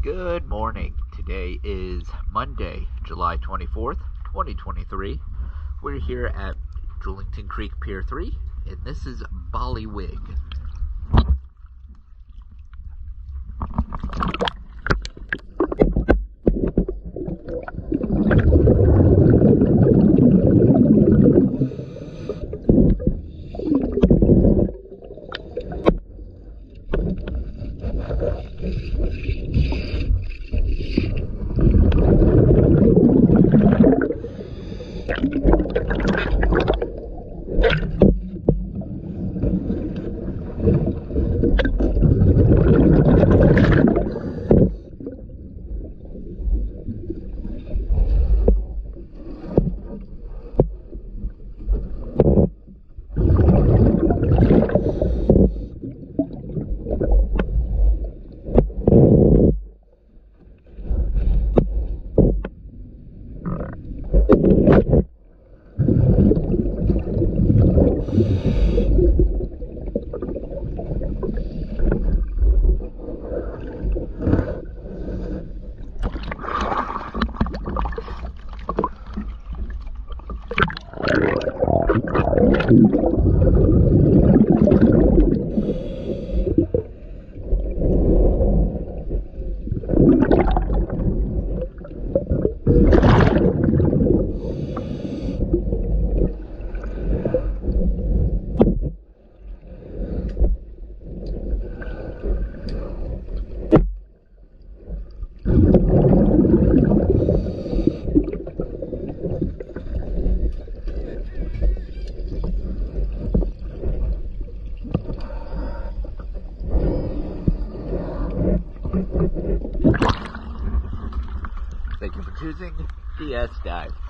Good morning. Today is Monday, July 24th, 2023. We're here at Julington Creek Pier 3, and this is BallyWig. Thank you for choosing DS Dive.